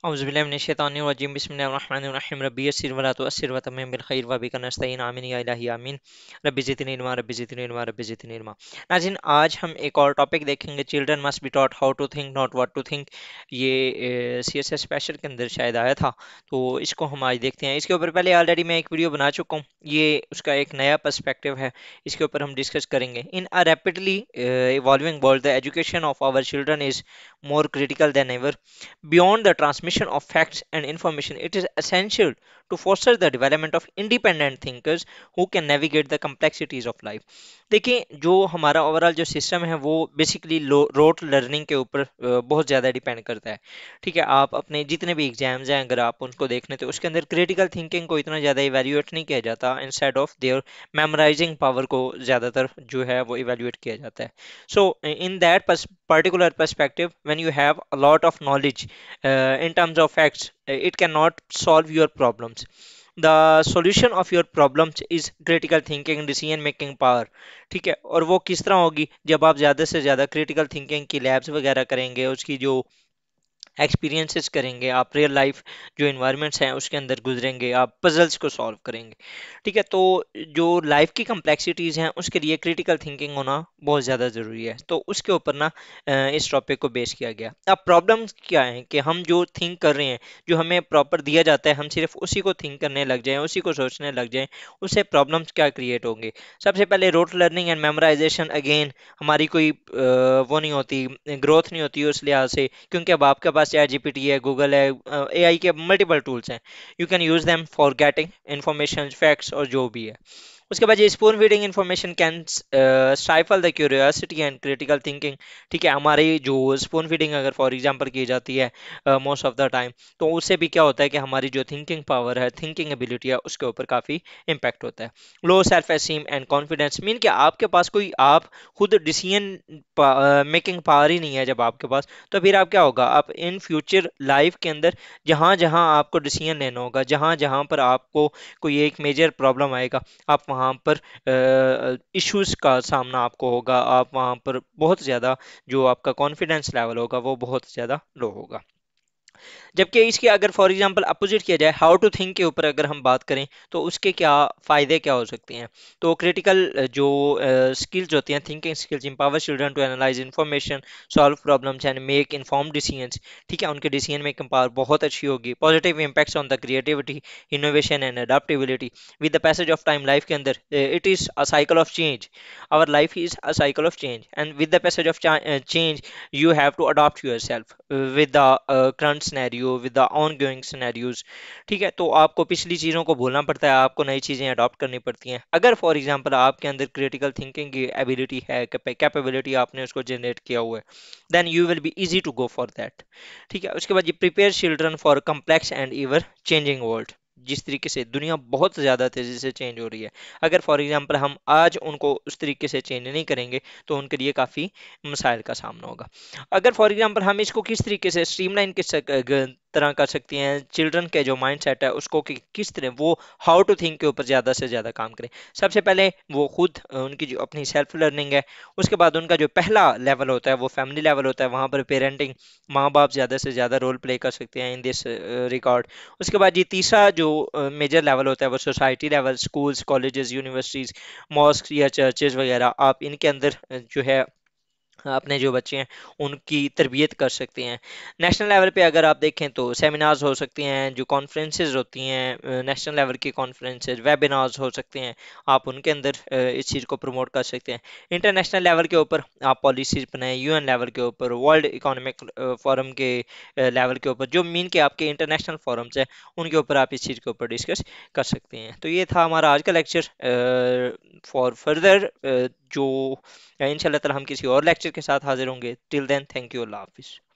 औज़ुबिल्लाहि बिस्मिल्लाहिर्रहमानिर्रहीम रब्बी यस्सिर वला तुअस्सिर वतम्मिम बिल खैर व बिका नस्तईन आमीन या इलाही आमीन रब्बी ज़िदनी इल्मा रब्बी ज़िदनी इल्मा रब्बी ज़िदनी इल्मा। नाज़रीन, आज हम एक और टॉपिक देखेंगे, children must be taught how to think not what to think. ये सीएसएस स्पेशल के अंदर शायद आया था, तो इसको हम आज देखते हैं। इसके ऊपर पहले ऑलरेडी मैं एक वीडियो बना चुका हूँ, ये उसका एक नया पर्सपेक्टिव है, इसके ऊपर हम डिस्कस करेंगे। In a rapidly evolving world the education of our children is more critical than ever. Beyond the transmission of facts and information, it is essential to foster the development of independent thinkers who can navigate the complexities of life. देखिए, जो हमारा overall जो system है वो basically rote learning के ऊपर बहुत ज़्यादा डिपेंड करता है। ठीक है, आप अपने जितने भी एग्जाम्स हैं अगर आप उनको देख लें तो उसके अंदर क्रिटिकल थिंकिंग को इतना ज़्यादा इवेल्युएट नहीं किया जाता, instead of their memorising power को ज़्यादातर जो है वो इवेल्युएट किया जाता है। So in that particular perspective, when you have a lot of knowledge in terms of facts, it cannot solve your problems. The solution of your problems is critical thinking, decision making power. ठीक है, और वो किस तरह होगी? जब आप ज़्यादा से ज़्यादा critical thinking की लैब्स वगैरह करेंगे, उसकी जो एक्सपीरियंसेस करेंगे, आप रियल लाइफ जो इन्वायरमेंट्स हैं उसके अंदर गुजरेंगे, आप पजल्स को सॉल्व करेंगे। ठीक है, तो जो लाइफ की कम्प्लेक्सिटीज़ हैं उसके लिए क्रिटिकल थिंकिंग होना बहुत ज़्यादा ज़रूरी है। तो उसके ऊपर ना इस टॉपिक को बेस किया गया। अब प्रॉब्लम्स क्या है कि हम जो थिंक कर रहे हैं, जो हमें प्रॉपर दिया जाता है, हम सिर्फ उसी को थिंक करने लग जाएं, उसी को सोचने लग जाएं, उससे प्रॉब्लम्स क्या क्रिएट होंगे? सबसे पहले rote learning and memorisation, again हमारी कोई वो नहीं होती, ग्रोथ नहीं होती उस लिहाज से, क्योंकि अब आपके पास चैट जीपीटी है, गूगल है, एआई के मल्टीपल टूल्स हैं। You can use them for getting information, facts और जो भी है। उसके बाद ये spoon feeding information can stifle the curiosity and critical thinking. ठीक है, हमारी जो स्पून फीडिंग अगर फॉर एग्जांपल की जाती है मोस्ट ऑफ द टाइम, तो उससे भी क्या होता है कि हमारी जो थिंकिंग पावर है, थिंकिंग एबिलिटी है, उसके ऊपर काफ़ी इम्पैक्ट होता है। Low self esteem and confidence, mean कि आपके पास कोई आप खुद डिसीजन मेकिंग पावर ही नहीं है जब आपके पास, तो फिर आप क्या होगा, आप इन फ्यूचर लाइफ के अंदर जहाँ जहाँ आपको डिसीजन लेना होगा, जहाँ जहाँ पर आपको कोई एक मेजर प्रॉब्लम आएगा, आप वहाँ पर इश्यूज का सामना आपको होगा, आप वहाँ पर बहुत ज़्यादा जो आपका कॉन्फिडेंस लेवल होगा वो बहुत ज़्यादा लो होगा। जबकि इसके अगर फॉर एग्जांपल अपोजिट किया जाए, हाउ टू थिंक के ऊपर अगर हम बात करें तो उसके क्या फ़ायदे क्या हो सकते हैं? तो क्रिटिकल जो स्किल्स होती हैं, thinking skills, empower children to analyse information, solve problems and make inform decisions. ठीक है, उनके डिसीजन मेकिंग पावर बहुत अच्छी होगी। Positive impacts on the creativity, innovation and adaptability. With the passage of time life के अंदर it is a cycle of change, our life is a cycle of change, and with the passage of change you have to adapt yourself with the current scenario, with the ongoing scenarios। ठीक है, तो आपको पिछली चीज़ों को भूलना पड़ता है, आपको नई चीज़ें अडॉप्ट करनी पड़ती हैं। अगर फॉर एग्जांपल आपके अंदर क्रिटिकल थिंकिंग की एबिलिटी है, कैपेबिलिटी आपने उसको जनरेट किया हुआ है, then you will be easy to go for that. ठीक है, उसके बाद ये prepare children for complex and ever changing world. जिस तरीके से दुनिया बहुत ज़्यादा तेज़ी से चेंज हो रही है, अगर फॉर एग्जांपल हम आज उनको उस तरीके से चेंज नहीं करेंगे तो उनके लिए काफ़ी मसाइल का सामना होगा। अगर फॉर एग्जांपल हम इसको किस तरीके से स्ट्रीमलाइन तरह कर सकती हैं, चिल्ड्रन के जो माइंड सेट है उसको किस तरह वो हाउ टू थिंक के ऊपर ज़्यादा से ज़्यादा काम करें। सबसे पहले वो खुद उनकी जो अपनी सेल्फ लर्निंग है, उसके बाद उनका जो पहला लेवल होता है वो फैमिली लेवल होता है, वहाँ पर पेरेंटिंग, माँ बाप ज़्यादा से ज़्यादा रोल प्ले कर सकते हैं इन दिस रिकॉर्ड। उसके बाद ये तीसरा जो मेजर लेवल होता है वो society level, schools, colleges, universities, mosque या चर्चेज वगैरह, आप इनके अंदर जो है अपने जो बच्चे हैं उनकी तरबियत कर सकते हैं। नेशनल लेवल पे अगर आप देखें तो सेमिनार्स हो सकती हैं, जो कॉन्फ्रेंसेज होती हैं नेशनल लेवल की कॉन्फ्रेंसेज, वेबिनार्स हो सकते हैं, आप उनके अंदर इस चीज़ को प्रमोट कर सकते हैं। इंटरनेशनल लेवल के ऊपर आप पॉलिसीज बनाएं, यूएन लेवल के ऊपर, वर्ल्ड इकोनॉमिक फोरम के लेवल के ऊपर, जो मीन के आपके इंटरनेशनल फोरम्स हैं उनके ऊपर आप इस चीज़ के ऊपर डिस्कस कर सकते हैं। तो ये था हमारा आज का लेक्चर। फॉर फर्दर जो इंशाल्लाह ताला हम किसी और लेक्चर के साथ हाजिर होंगे। टिल देन, थैंक यू, अल्लाह हाफिज़।